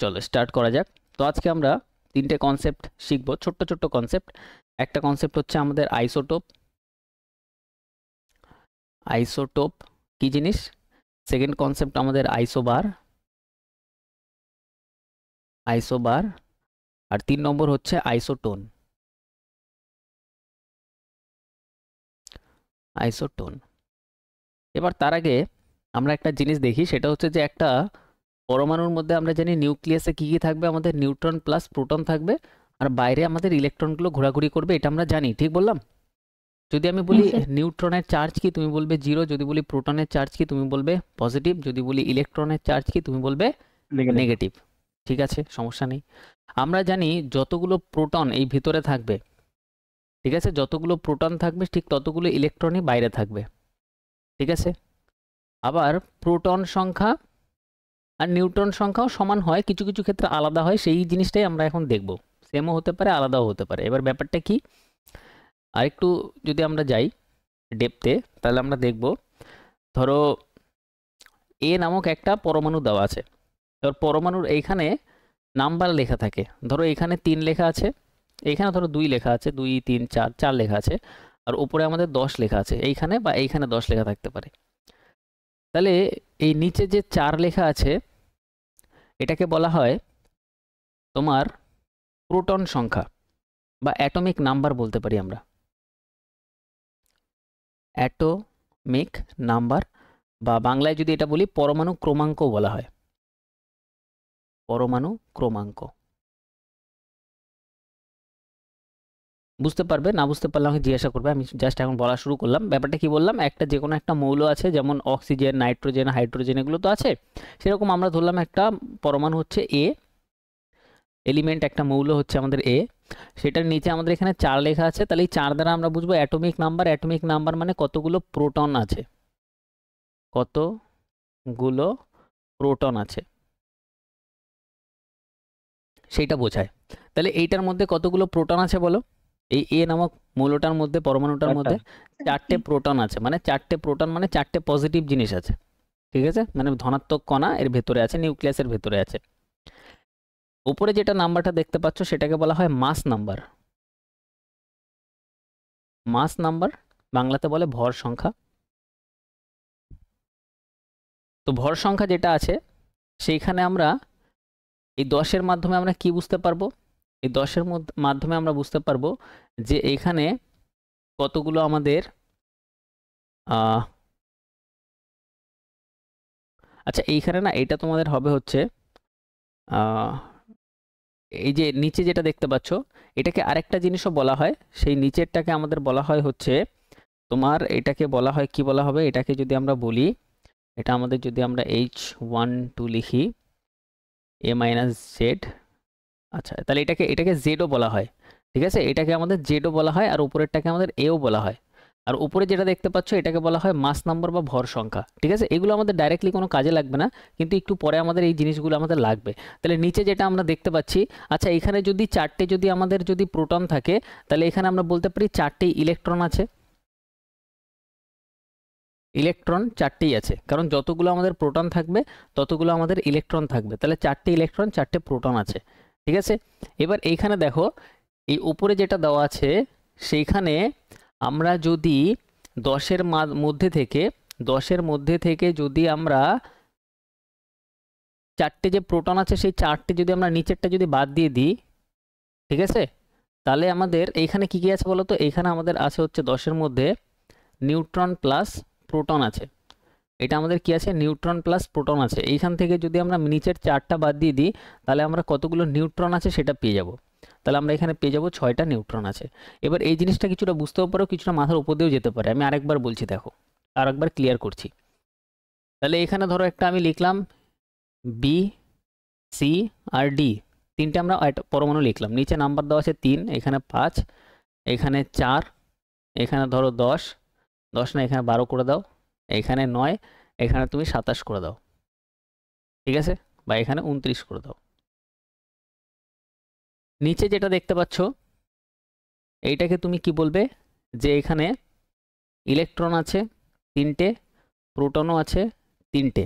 চলো স্টার্ট করা যাক। তো আজকে আমরা তিনটে কনসেপ্ট শিখবো, ছোট্ট ছোট্ট কনসেপ্ট। একটা কনসেপ্ট হচ্ছে আমাদের আইসোটোপ। আইসোটোপ কি জিনিস? সেকেন্ড কনসেপ্ট আমাদের আইসোবার। আইসোবার। আর 3 নম্বর হচ্ছে আইসোটোন। আইসোটোন। এবার তার আগে আমরা একটা জিনিস দেখি, সেটা হচ্ছে যে একটা পরমাণুর মধ্যে আমরা জানি নিউক্লিয়াসে কি কি থাকবে, আমাদের নিউট্রন প্লাস প্রোটন থাকবে, আর বাইরে আমাদের ইলেকট্রনগুলো ঘোরাঘুরি করবে, এটা আমরা জানি, ঠিক বললাম? যদি আমি বলি নিউট্রনের চার্জ কি, তুমি বলবে 0। যদি বলি প্রোটনের চার্জ কি, তুমি বলবে পজিটিভ। যদি বলি ইলেকট্রনের চার্জ কি, তুমি বলবে নেগেটিভ। ঠিক আছে, সমস্যা নেই। আমরা জানি যতগুলো প্রোটন এই ভিতরে থাকবে, ঠিক আছে, যতগুলো প্রোটন থাকবে ঠিক ততগুলো ইলেকট্রনই বাইরে থাকবে, ঠিক আছে। আবার প্রোটন সংখ্যা আর নিউট্রন সংখ্যাও সমান হয়, কিছু কিছু ক্ষেত্রে আলাদা হয়, সেই জিনিসটাই আমরা এখন দেখব। সেমও হতে পারে, আলাদাও হতে পারে। এবার ব্যাপারটা কি, আরেকটু যদি আমরা যাই ডেপথে, তাহলে আমরা দেখব, ধরো এ নামক একটা পরমাণু দেওয়া আছে। এবার পরমাণুর এইখানে নাম্বার লেখা থাকে, ধরো এখানে 3 লেখা আছে, এইখানে ধরো 2 লেখা আছে, 2 3 4 4 লেখা আছে, আর উপরে আমাদের 10 লেখা আছে এইখানে, বা এইখানে 10 লেখা থাকতে পারে। তাহলে এই নিচে যে 4 লেখা আছে এটাকে বলা হয় তোমার প্রোটন সংখ্যা, বা অ্যাটমিক নাম্বার বলতে পারি আমরা। অ্যাটমিক নাম্বার, বা বাংলায় যদি এটা বলি পরমাণু ক্রমাঙ্ক বলা হয়। পরমাণু ক্রমাঙ্ক। বুঝতে পারবে, না বুঝতে পারলে আমাকে জিজ্ঞাসা করবে, আমি জাস্ট এখন বলা শুরু করলাম। ব্যাপারটা কি বললাম, একটা যে কোনো একটা মৌল আছে, যেমন অক্সিজেন, নাইট্রোজেন, হাইড্রোজেন, এগুলো তো আছে। সেরকম আমরা ধরলাম একটা পরমাণু হচ্ছে এ, এলিমেন্ট একটা মৌল হচ্ছে আমাদের এ, সেটার নিচে আমাদের এখানে 4 লেখা আছে। তাহলে এই 4 দ্বারা আমরা বুঝবো অ্যাটমিক নাম্বার। অ্যাটমিক নাম্বার মানে কতগুলো প্রোটন আছে, কতগুলো প্রোটন আছে সেইটা বোঝায়। তাহলে এইটার মধ্যে কতগুলো প্রোটন আছে বলো? এই এ নামক মৌলটার মধ্যে, পরমাণুটার মধ্যে 4টে প্রোটন আছে। মানে 4টে প্রোটন মানে 4টে পজিটিভ জিনিস আছে, ঠিক আছে, মানে ধনাত্মক কণা এর ভেতরে আছে, নিউক্লিয়াসের ভেতরে আছে। উপরে যেটা নাম্বারটা দেখতে পাচ্ছ সেটাকে বলা হয় মাস নাম্বার। মাস নাম্বার বাংলাতে বলে ভর সংখ্যা। তো ভর সংখ্যা যেটা আছে সেইখানে আমরা এই 10-এর মাধ্যমে আমরা কি বুঝতে পারবো? এই 10-এর মাধ্যমে আমরা বুঝতে পারবো যে এইখানে কতগুলো আমাদের আচ্ছা এইখানে না, এটা তোমাদের হবে হচ্ছে এই যে নিচে যেটা দেখতে পাচ্ছ এটাকে আরেকটা জিনিসও বলা হয়। সেই নিচেরটাকে আমাদের বলা হয় হচ্ছে তোমার, এটাকে বলা হয় কি বলা হবে, এটাকে যদি আমরা বলি, এটা আমাদের যদি আমরা H12 লিখি, a মাইনাস জেড। আচ্ছা, তাহলে এটাকে জেডও বলা হয়, ঠিক আছে, এটাকে আমাদের জেডও বলা হয়, আর উপরেরটাকে আমাদের এও বলা হয়। আর উপরে যেটা দেখতে পাচ্ছ এটাকে বলা হয় মাস নাম্বার বা ভর সংখ্যা, ঠিক আছে। এগুলো আমাদের ডাইরেক্টলি কোনো কাজে লাগবে না, কিন্তু একটু পরে আমাদের এই জিনিসগুলো আমাদের লাগবে। তাহলে নিচে যেটা আমরা দেখতে পাচ্ছি, আচ্ছা এখানে যদি 4টে যদি আমাদের যদি প্রোটন থাকে, তাহলে এখানে আমরা বলতে পারি 4টে ইলেকট্রন আছে। ইলেকট্রন 4টেই আছে, কারণ যতগুলো আমাদের প্রোটন থাকবে ততগুলো আমাদের ইলেকট্রন থাকবে। তাহলে 4টে ইলেকট্রন 4টে প্রোটন আছে, ঠিক আছে। এবার এইখানে দেখো, এই উপরে যেটা দেওয়া আছে সেইখানে আমরা যদি 10-এর মধ্যে থেকে যদি আমরা 4টে যে প্রোটন আছে সেই 4টে যদি আমরা নিচেরটা যদি বাদ দিয়ে দিই, ঠিক আছে, তাহলে আমাদের এইখানে কি কি আছে বলো তো? এইখানে আমাদের আছে হচ্ছে 10-এর মধ্যে নিউট্রন প্লাস প্রোটন আছে। এটা আমাদের কি আছে? নিউট্রন প্লাস প্রোটন আছে। এইখান থেকে যদি আমরা নিচের 4টা বাদ দিয়ে দিই, তাহলে আমরা কতগুলো নিউট্রন আছে সেটা পেয়ে যাব। তাহলে আমরা এখানে পেয়ে যাব 6টা নিউট্রন আছে। এবার এই জিনিসটা কিছুটা বুঝতেও পারো, কিছুটা মাথার উপর দিয়েও যেতে পারে। আমি আরেকবার বলছি, দেখো আরেকবার ক্লিয়ার করছি। তাহলে এখানে ধরো একটা আমি লিখলাম বি, সি আর ডি, 3টে আমরা পরমাণু লিখলাম। নিচে নাম্বার দেওয়া আছে 3, এখানে 5, এখানে 4, এখানে ধরো 10, 10 না এখানে 12 করে দাও, এখানে 9, এখানে তুমি 27 করে দাও, ঠিক আছে, বা এখানে 29 করে দাও। নিচে যেটা দেখতে পাচ্ছ এইটাকে তুমি কি বলবে? যে এখানে ইলেকট্রন আছে 3টে, প্রোটনও আছে 3টে।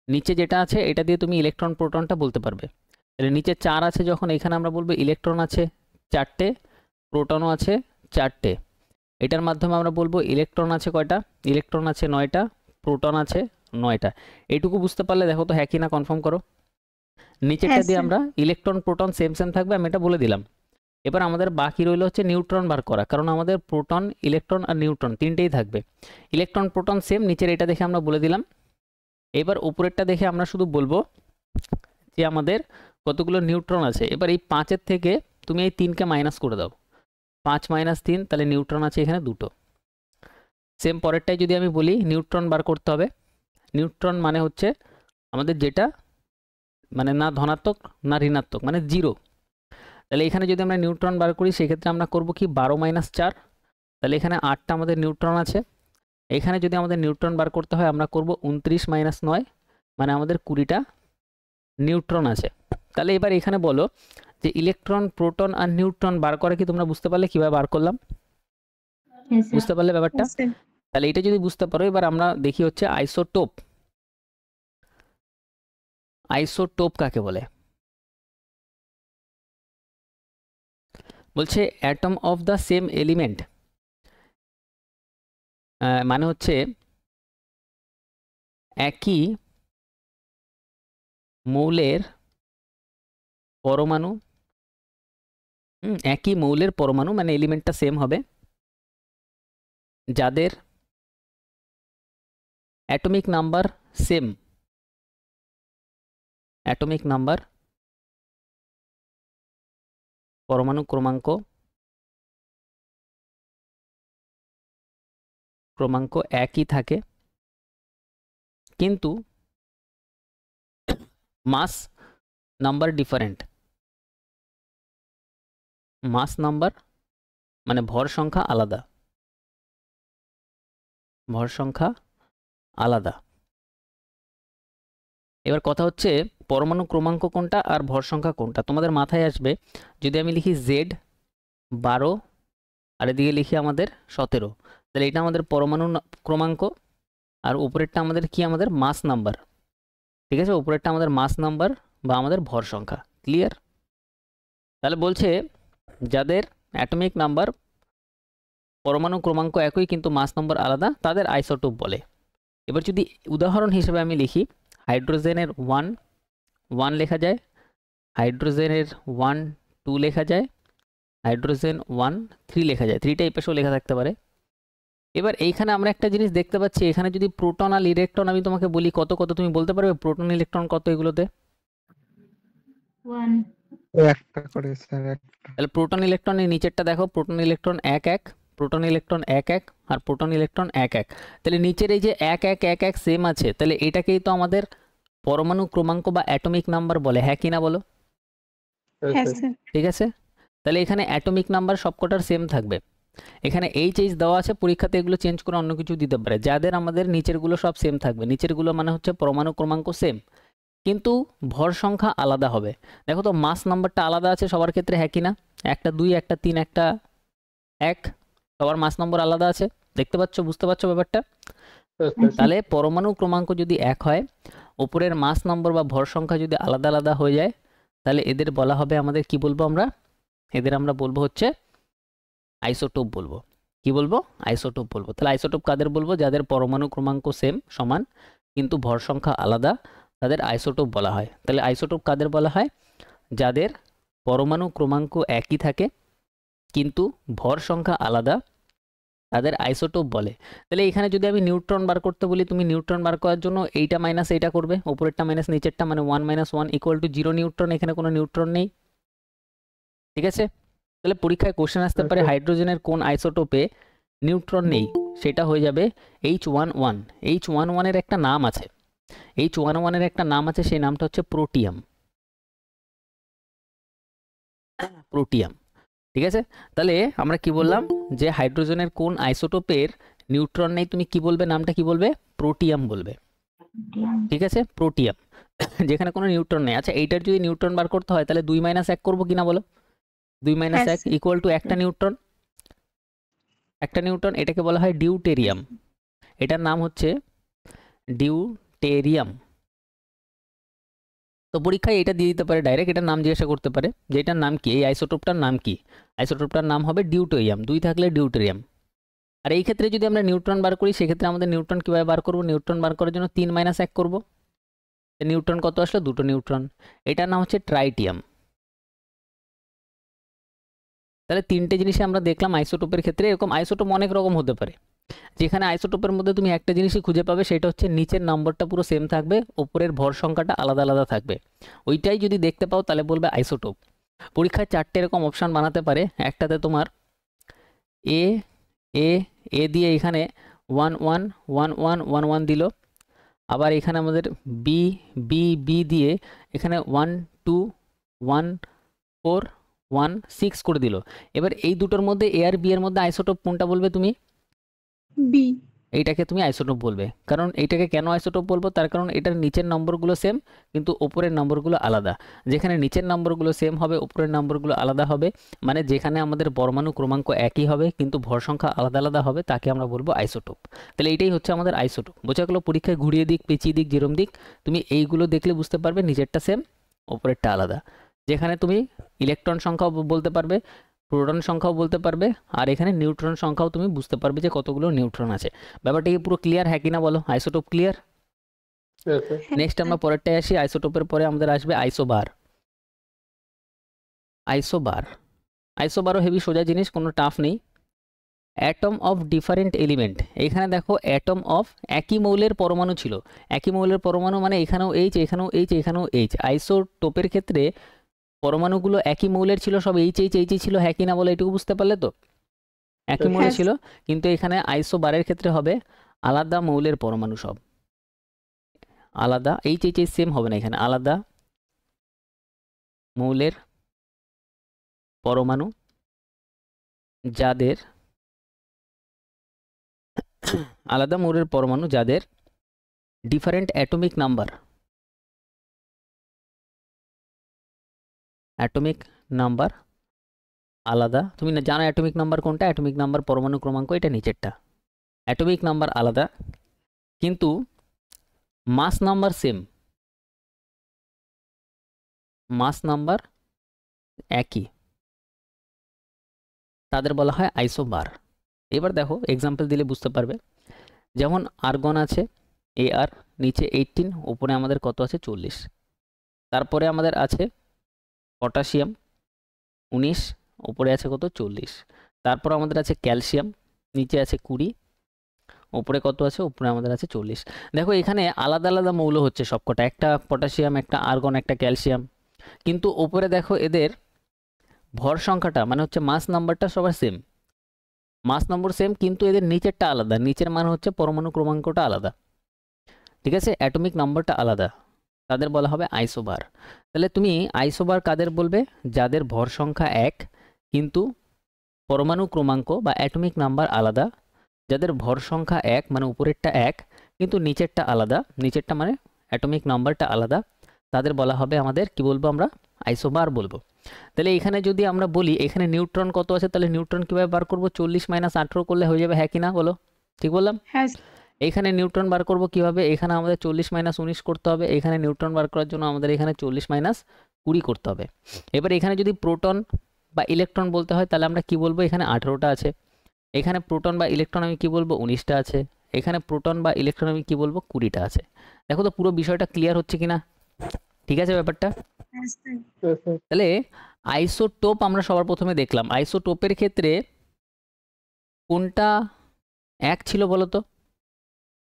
নিচে যেটা আছে এটা দিয়ে তুমি ইলেকট্রন প্রোটনটা বলতে পারবে। তাহলে নিচে 4 আছে যখন, এখানে আমরা বলবো ইলেকট্রন আছে 4টে, প্রোটনও আছে 4টে। এটার মাধ্যমে আমরা বলবো ইলেকট্রন আছে কয়টা, ইলেকট্রন আছে 9টা, প্রোটন আছে 9টা। এইটুকু বুঝতে পারলে দেখো তো হ্যাঁ কি না কনফার্ম করো। নিচেরটা হ্যাঁ দিয়ে স্যার। আমরা ইলেকট্রন প্রোটন সেম সেম থাকবে, আমি এটা বলে দিলাম। এবার আমাদের বাকি রইলো হচ্ছে নিউট্রন বার করা, কারণ আমাদের প্রোটন ইলেকট্রন আর নিউট্রন তিনটেই থাকবে। ইলেকট্রন প্রোটন সেম, নিচের এটা দেখে আমরা বলে দিলাম। এবার উপরেরটা দেখে আমরা শুধু বলবো যে আমাদের কতগুলো নিউট্রন আছে। এবার এই 5-এর থেকে তুমি এই 3কে মাইনাস করে দাও, 5 - 3, তাহলে নিউট্রন আছে এখানে 2টো। সেম পরেরটাই যদি আমি বলি নিউট্রন বার করতে হবে। নিউট্রন মানে হচ্ছে আমাদের যেটা মানে না ধনাত্মক না ঋণাত্মক, মানে 0। তাহলে এখানে যদি আমরা নিউট্রন বার করি সেক্ষেত্রে আমরা করব কি 12 - 4, তাহলে এখানে 8টা আমাদের নিউট্রন আছে। এখানে যদি আমাদের নিউট্রন বার করতে হয় আমরা করব 29 - 9, মানে আমাদের 20টা নিউট্রন আছে। তাহলে এবার এখানে বলো যে ইলেকট্রন প্রোটন আর নিউট্রন বার করা কি তোমরা বুঝতে পারলে কিভাবে বার করলাম? হ্যাঁ স্যার। বুঝতে পারলে ব্যাপারটা? হ্যাঁ স্যার। তাহলে এটা যদি বুঝতে পারো, এবার আমরা দেখি হচ্ছে আইসোটোপ। আইসোটোপ কাকে বলে? বলছে atom of the same element, মানে হচ্ছে একই মৌলের পরমাণু, একই মৌলের পরমাণু মানে এলিমেন্টটা সেম হবে, যাদের atomic number same, atomic number পরমাণু ক্রমাঙ্ক ক্রমাঙ্ক একই থাকে, কিন্তু মাস নাম্বার ডিফারেন্ট। মাস নাম্বার মানে ভর সংখ্যা আলাদা, ভর সংখ্যা আলাদা। এবার কথা হচ্ছে পরমাণু ক্রমাঙ্ক কোনটা আর ভর সংখ্যা কোনটা তোমাদের মাথায় আসবে যদি আমি লিখি Z 12 আর এদিকে লিখি আমাদের 17, তাহলে এটা আমাদের পরমাণু ক্রমাঙ্ক, আর উপরেরটা আমাদের কি, আমাদের মাস নাম্বার। ঠিক আছে, উপরেরটা আমাদের মাস নাম্বার বা আমাদের ভর সংখ্যা। ক্লিয়ার? তাহলে বলছে যাদের অ্যাটমিক নাম্বার পরমাণু ক্রমাঙ্ক একই কিন্তু মাস নম্বর আলাদা তাদের আইসোটোপ বলে। এবার যদি উদাহরণ হিসেবে আমি লিখি, হাইড্রোজেনের 1 লেখা যায়, হাইড্রোজেনের 1 2 লেখা যায়, হাইড্রোজেন 1 3 লেখা যায়, 3টা এই পাশেও লেখা থাকতে পারে। এবার এইখানে আমরা একটা জিনিস দেখতে পাচ্ছি, এখানে যদি প্রোটন আর ইলেকট্রন আমি তোমাকে বলি কত কত, তুমি বলতে পারবে প্রোটন ইলেকট্রন কত এগুলোতে? 1। একটা করে স্যার, একটা। তাহলে প্রোটন ইলেকট্রনের নিচেরটা দেখো, প্রোটন ইলেকট্রন 1 1, প্রোটন ইলেকট্রন 1 1 আর প্রোটন ইলেকট্রন 1 1। তাহলে নিচের এই যে 1 1 1 1 সেম আছে, তাহলে এটাকেই তো আমাদের পরমাণু ক্রমাঙ্ক বা অ্যাটমিক নাম্বার বলে, হ্যাঁ কি না বলো? হ্যাঁ স্যার। ঠিক আছে, তাহলে এখানে অ্যাটমিক নাম্বার সবকটার সেম থাকবে। এখানে এইচ দেওয়া আছে, পরীক্ষাতে এগুলো চেঞ্জ করে অন্য কিছু দিতে পারে। যাদের আমাদের নিচেরগুলো সব সেম থাকবে, নিচেরগুলো মানে হচ্ছে পরমাণু ক্রমাঙ্ক সেম, কিন্তু ভর সংখ্যা আলাদা হবে। দেখো তো মাস নাম্বারটা আলাদা আছে সবার ক্ষেত্রে, হ্যাঁ কি না? একটা 2 একটা 3 একটা 1, সবার মাস নম্বর আলাদা আছে। দেখতে পাচ্ছ, বুঝতে পারছো ব্যাপারটা? তাহলে পরমাণু ক্রমাঙ্ক যদি 1 হয়, উপরের মাস নম্বর বা ভর সংখ্যা যদি আলাদা আলাদা হয়ে যায়, তাহলে এদের বলা হবে আমাদের কি বলবো আমরা, এদের আমরা বলবো হচ্ছে আইসোটোপ বলবো। কি বলবো? আইসোটোপ বলবো। তাহলে আইসোটোপ কাদের বলবো? যাদের পরমাণু ক্রমাঙ্ক সেম সমান কিন্তু ভর সংখ্যা আলাদা, তাদের আইসোটোপ বলা হয়। তাহলে আইসোটোপ কাদের বলা হয়? যাদের পরমাণু ক্রমাঙ্ক একই থাকে কিন্তু ভর সংখ্যা আলাদা, তাদের আইসোটোপ বলে। তাহলে এখানে যদি আমি নিউট্রন বার করতে বলি, তুমি নিউট্রন বার করার জন্য এইটা মাইনাস এইটা করবে, উপরেরটা মাইনাস নিচেরটা, মানে 1 - 1 = 0 নিউট্রন। এখানে কোনো নিউট্রন নেই। ঠিক আছে, তাহলে পরীক্ষায় কোশ্চেন আসতে পারে হাইড্রোজেনের কোন আইসোটোপে নিউট্রন নেই, সেটা হয়ে যাবে H11। H11 এর একটা নাম আছে, H11 এর একটা নাম আছে, সেই নামটা হচ্ছে প্রোটিয়াম। প্রোটিয়াম। ঠিক আছে, তাহলে আমরা কি বললাম যে হাইড্রোজেনের কোন আইসোটোপের নিউট্রন নেই, তুমি কি বলবে, নামটা কি বলবে? প্রোটিয়াম বলবে। ঠিক আছে, প্রোটিয়াম, যেখানে কোনো নিউট্রন নেই। আচ্ছা, এইটার যদি নিউট্রন বার করতে হয় তাহলে 2 - 1 করবো কিনা বলো? 2 - 1 হ্যাঁ স্যার। = একটা নিউট্রন। একটা নিউট্রন, এটাকে বলা হয় ডিউটেরিয়াম। এটার নাম হচ্ছে ডিউটেরিয়াম। তো পরীক্ষায় এটা দিয়ে দিতে পারে ডাইরেক্ট, এটার নাম জিজ্ঞাসা করতে পারে যে এটার নাম কি, এই আইসোটোপটার নাম কি। আইসোটোপটার নাম হবে ডিউটেরিয়াম, 2 থাকলে ডিউটেরিয়াম। আর এই ক্ষেত্রে যদি আমরা নিউট্রন বার করি সেক্ষেত্রে আমাদের নিউট্রন কীভাবে বার করব, নিউট্রন বার করার জন্য 3 - 1 করব। নিউট্রন কত আসলো, 2টো নিউট্রন। এটার নাম হচ্ছে ট্রাইটিয়াম। তাহলে 3টে জিনিসই আমরা দেখলাম আইসোটোপের ক্ষেত্রে। এরকম আইসোটোপ অনেক রকম হতে পারে, যেখানে আইসোটোপের মধ্যে তুমি একটা জিনিসই খুঁজে পাবে, সেটা হচ্ছে নিচের নম্বরটা পুরো সেম থাকবে, ওপরের ভর সংখ্যাটা আলাদা আলাদা থাকবে। ওইটাই যদি দেখতে পাও তাহলে বলবে আইসোটোপ। পরীক্ষায় 4টে এরকম অপশান বানাতে পারে। একটাতে তোমার এ এ এ দিয়ে এখানে 1 1 1 1 1 1 দিল, আবার এখানে আমাদের বি বি বি দিয়ে এখানে 1 2 1 4 1 6 করে দিল। এবার এই দুটোর মধ্যে এ আর বি এর মধ্যে আইসোটোপ কোনটা বলবে তুমি? বি। এইটাকে তুমি আইসোটোপ বলবে। কারণ এইটাকে কেন আইসোটোপ বলবো, তার কারণ এটার নিচের নম্বরগুলো সেম কিন্তু ওপরের নম্বরগুলো আলাদা। যেখানে নিচের নম্বরগুলো সেম হবে, ওপরের নম্বরগুলো আলাদা হবে, মানে যেখানে আমাদের পরমাণু ক্রমাঙ্ক একই হবে কিন্তু ভর সংখ্যা আলাদা আলাদা হবে, তাকে আমরা বলবো আইসোটোপ। তাহলে এইটাই হচ্ছে আমাদের আইসোটোপ। বোঝা গেলো? পরীক্ষায় ঘুরিয়ে দিক, পেঁচিয়ে দিক, যেরম দিক, তুমি এইগুলো দেখলে বুঝতে পারবে নিচেরটা সেম ওপরেরটা আলাদা। যেখানে তুমি ইলেকট্রন সংখ্যাও বলতে পারবে, প্রোটন সংখ্যাও বলতে পারবে, আর এখানে নিউট্রন সংখ্যাও তুমি বুঝতে পারবে যে কতগুলো নিউট্রন আছে। ব্যাপারটা কি পুরো ক্লিয়ার, হ্যাঁ কি না বলো? Isotope clear? নেক্সট আমরা পরেরটায় আসি। আইসোটোপের পরে আমাদের আসবে আইসোবার। আইসোবার আইসোবারও হেভি সোজা জিনিস, কোনো টাফ নেই। Atom of different element. এখানে দেখো অ্যাটম অফ একই মৌলের পরমাণু ছিল। একই মৌলের পরমাণু মানে এখানেও এইচ, এখানেও এইচ, এখানেও এইচ। আইসোটোপের ক্ষেত্রে পরমাণুগুলো একই মৌলের ছিল, সব এইচ এইচ এইচই ছিল, হ্যাঁ কি না বলে? এটুকু বুঝতে পারলে তো? একই মৌলের হ্যাঁ। ছিল, কিন্তু এখানে আইসোবারের ক্ষেত্রে হবে আলাদা মৌলের পরমাণু, সব আলাদা। এইচ এইচ এইচ সেম হবে না, এখানে আলাদা মৌলের পরমাণু যাদের আলাদা মৌলের পরমাণু যাদের different atomic number, atomic number আলাদা। তুমি না জানো অ্যাটমিক নাম্বার কোনটা? অ্যাটমিক নাম্বার পরমাণু ক্রমাঙ্ক, এটা নিচেরটা। অ্যাটমিক নাম্বার আলাদা কিন্তু মাস নাম্বার সেম, মাস নাম্বার একই, তাদের বলা হয় আইসোবার। এবার দেখো এক্সাম্পল দিলে বুঝতে পারবে। যেমন আর্গন আছে এ আর, নিচে 18, উপরে আমাদের কত আছে 40। তারপরে আমাদের আছে পটাশিয়াম 19, উপরে আছে কত 40। তারপর আমাদের আছে ক্যালসিয়াম, নিচে আছে 20, উপরে কত আছে? উপরে আমাদের আছে 40। দেখো এখানে আলাদা আলাদা মৌল হচ্ছে সবকটা, একটা পটাশিয়াম, একটা আর্গন, একটা ক্যালসিয়াম, কিন্তু উপরে দেখো এদের ভর সংখ্যাটা মানে হচ্ছে মাস নাম্বারটা সবার সেম, মাস নম্বর সেম, কিন্তু এদের নিচেরটা আলাদা। নিচের মান হচ্ছে পরমাণু ক্রমাঙ্কটা আলাদা, ঠিক আছে? অ্যাটমিক নাম্বারটা আলাদা, তাদের বলা হবে আইসোবার। তাহলে তুমি আইসোবার কাদের বলবে? যাদের ভর সংখ্যা এক কিন্তু পরমাণু ক্রমাঙ্ক বা অ্যাটমিক নাম্বার আলাদা, যাদের ভর সংখ্যা এক মানে উপরেরটা এক কিন্তু নিচেরটা আলাদা, নিচেরটা মানে অ্যাটমিক নাম্বারটা আলাদা, তাদের বলা হবে আমাদের কি বলবো? আমরা আইসোবার বলবো। তাহলে এখানে যদি আমরা বলি এখানে নিউট্রন কত আছে, তাহলে নিউট্রন কীভাবে বার করবো? 40 - 18 করলে হয়ে যাবে, হ্যাঁ কি না বলো? ঠিক বললাম? হ্যাঁ। এখানে নিউট্রন বার করবো কিভাবে? এখানে আমাদের 40 - 19 করতে হবে। এখানে নিউট্রন বার করার জন্য আমাদের এখানে 40 - 20 করতে হবে। এবার এখানে যদি প্রোটন বা ইলেকট্রন বলতে হয় তাহলে আমরা কি বলবো? এখানে 18টা আছে। এখানে প্রোটন বা ইলেকট্রন আমি কি বলবো? 19টা আছে। এখানে প্রোটন বা ইলেকট্রন আমি কি বলবো? 20টা আছে। দেখো তো পুরো বিষয়টা ক্লিয়ার হচ্ছে কিনা? ঠিক আছে ব্যাপারটা? তাহলে আইসোটোপ আমরা সবার প্রথমে দেখলাম। আইসোটোপের ক্ষেত্রে কোনটা এক ছিল বলো তো?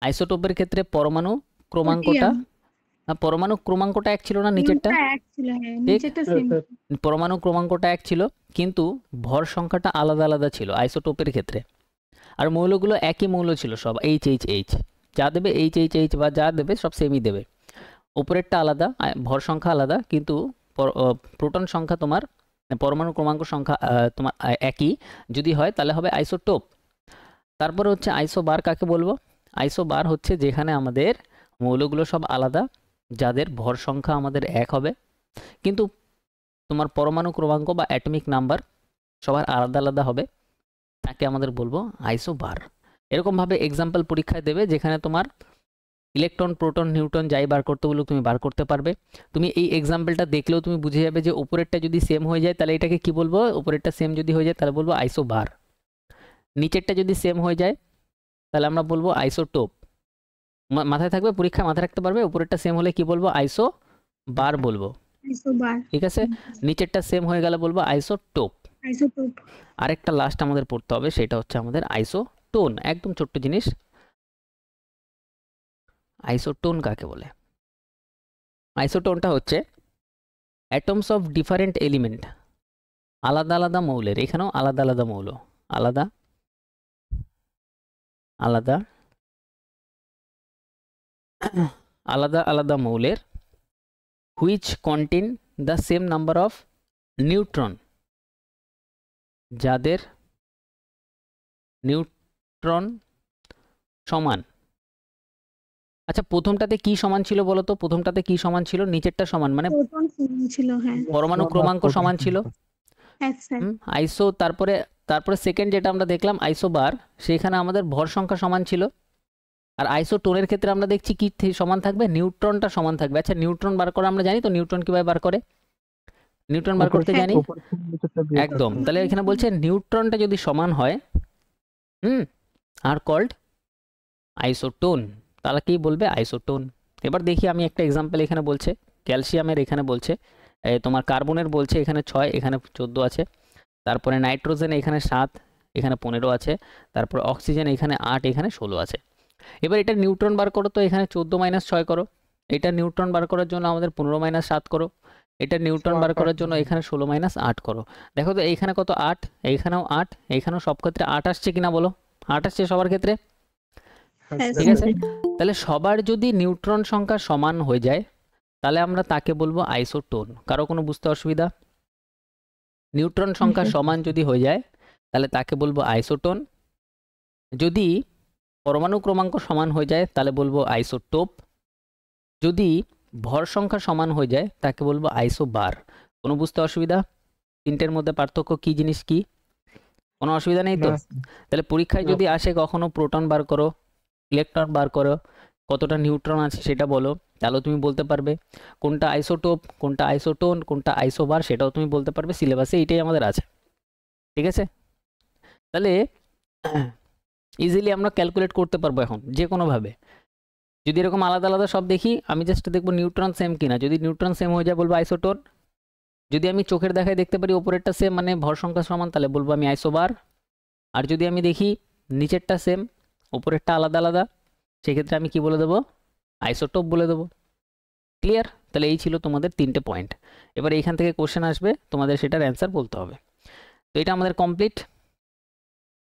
আইসোটোপের ক্ষেত্রে পরমাণু ক্রমাঙ্কটা, পরমাণু ক্রমাঙ্কটা এক ছিল না নিচেরটা? এক ছিল, হ্যাঁ, নিচেরটা সেম। পরমাণু ক্রমাঙ্কটা এক ছিল কিন্তু ভর সংখ্যাটা আলাদা আলাদা ছিল আইসোটোপের ক্ষেত্রে। আর মৌলগুলো একই মৌল ছিল সব, এইচ এইচ এইচ, যা দেবে এইচ এইচ এইচ বা যা দেবে সব সেমই দেবে। উপরেরটা আলাদা, ভর সংখ্যা আলাদা, কিন্তু প্রোটন সংখ্যা তোমার, পরমাণু ক্রমাঙ্ক সংখ্যা তোমার একই যদি হয় তাহলে হবে আইসোটোপ। তারপরে হচ্ছে আইসোবার কাকে বলবো? আইসোবার হচ্ছে যেখানে আমাদের মৌলগুলো সব আলাদা, যাদের ভর সংখ্যা আমাদের এক হবে কিন্তু তোমার পরমাণু ক্রমাঙ্ক বা অ্যাটমিক নাম্বার সবার আলাদা আলাদা হবে, তাকে আমাদের বলবো আইসোবার। এরকমভাবে এক্সাম্পল পরীক্ষায় দেবে যেখানে তোমার ইলেকট্রন প্রোটন নিউট্রন যাই বার করতে বলুক তুমি বার করতে পারবে। তুমি এই এক্সাম্পলটা দেখলেও তুমি বুঝে যাবে যে উপরেরটা যদি সেম হয়ে যায় তাহলে এটাকে কি বলবো, উপরেরটা সেম যদি হয়ে যায় তাহলে বলবো আইসোবার, নিচেরটা যদি সেম হয়ে যায় তাহলে আমরা বলবো আইসোটোপ। মাথায় থাকবে, পরীক্ষায় মাথায় রাখতে পারবে, উপরেরটা সেম হলে কি বলবো আইসো বার বলবো, আইসোবার, ঠিক আছে। নিচেরটা সেম হয়ে গেলে বলবো আইসোটোপ। আইসোটোপ। আরেকটা লাস্ট আমাদের পড়তে হবে, সেটা হচ্ছে আমাদের আইসোটোন। একদম ছোট্ট জিনিস, আইসোটোন কাকে বলে? আইসোটোনটা হচ্ছে অ্যাটমস অফ ডিফারেন্ট এলিমেন্ট, আলাদা আলাদা মৌলের, এখানেও আলাদা আলাদা মৌল, আলাদা আলাদা আলাদা আলাদা মৌলের which contain the same number of neutron, যাদের নিউট্রন সমান। আচ্ছা প্রথমটাতে কি সমান ছিল বলো তো, প্রথমটাতে কি সমান ছিল? নিচেরটা সমান মানে প্রোটন সমান ছিল, হ্যাঁ পরমাণু ক্রমাঙ্ক সমান ছিল। হ্যাঁ স্যার। আইসো তারপরে তারপরে সেকেন্ড যেটা আমরা দেখলাম আইসোবার, সেখানে আমাদের ভর সংখ্যা সমান ছিল। আর আইসোটোনের ক্ষেত্রে আমরা দেখছি কি সমান থাকবে, নিউট্রনটা সমান থাকবে। আচ্ছা নিউট্রন বার করা আমরা জানি তো, নিউট্রন কিভাবে বার করে, নিউট্রন বার করতে জানি একদম। তাহলে এখানে বলছে নিউট্রনটা যদি সমান হয় আর কল্ড আইসোটোন, তাহলে কি বলবে আইসোটোন। এবার দেখি আমি একটা এক্সাম্পল, এখানে বলছে ক্যালসিয়ামের, এখানে বলছে তোমার কার্বনের বলছে এখানে 6, এখানে 14 আছে। তারপরে নাইট্রোজেন এখানে 7, এখানে 15 আছে। তারপর অক্সিজেন এখানে 8, এখানে 16 আছে। এবার এটা নিউট্রন বার করো তো, এখানে 14 - 6 করো। এটা নিউট্রন বার করার জন্য আমাদের 15 - 7 করো। এটা নিউট্রন বার করার জন্য এখানে 16 - 8 করো। দেখো তো এইখানে কত 8, এইখানেও 8, এইখানেও সব ক্ষেত্রে 8 আসছে কিনা বলো, 8 আসছে সবার ক্ষেত্রে, ঠিক আছে। তাহলে সবার যদি নিউট্রন সংখ্যা সমান হয়ে যায় তাহলে আমরা তাকে বলবো আইসোটোন। কারো কোনো বুঝতে অসুবিধা? নিউট্রন সংখ্যা সমান যদি হয়ে যায় তাহলে তাকে বলবো আইসোটোন। যদি পরমাণু ক্রমাঙ্ক সমান হয়ে যায় তাহলে বলবো আইসোটোপ। যদি ভর সংখ্যা সমান হয়ে যায় তাকে বলবো আইসোবার। কোনো বুঝতে অসুবিধা? তিনটের মধ্যে পার্থক্য কি জিনিস কি? কোনো অসুবিধা নেই তো? তাহলে পরীক্ষায় যদি আসে কখনো প্রোটন বার করো, ইলেকট্রন বার করো, কতটা নিউট্রন আছে সেটা বলো, তাহলে তুমি বলতে পারবে। কোনটা আইসোটোপ, কোনটা আইসোটোন, কোনটা আইসোবার, সেটাও তুমি বলতে পারবে। সিলেবাসে এইটাই আমাদের আছে, ঠিক আছে। তাহলে ইজিলি আমরা ক্যালকুলেট করতে পারবো এখন যে কোনোভাবে। যদি এরকম আলাদা আলাদা সব দেখি, আমি জাস্ট দেখবো নিউট্রন সেম কিনা। যদি নিউট্রন সেম হয়ে যায় বলবো আইসোটোন। যদি আমি চোখের দেখায় দেখতে পারি ওপরেরটা সেম মানে ভর সংখ্যা সমান, তাহলে বলবো আমি আইসোবার। আর যদি আমি দেখি নিচেরটা সেম ওপরেরটা আলাদা আলাদা, সেক্ষেত্রে আমি কি বলে দেবো, আইসোটোপ বলে দেবো। ক্লিয়ার? তাহলে এই ছিল তোমাদের 3টে পয়েন্ট। এবার এইখান থেকে কোশ্চেন আসবে, তোমাদের সেটার অ্যান্সার বলতে হবে। তো এটা আমাদের কমপ্লিট।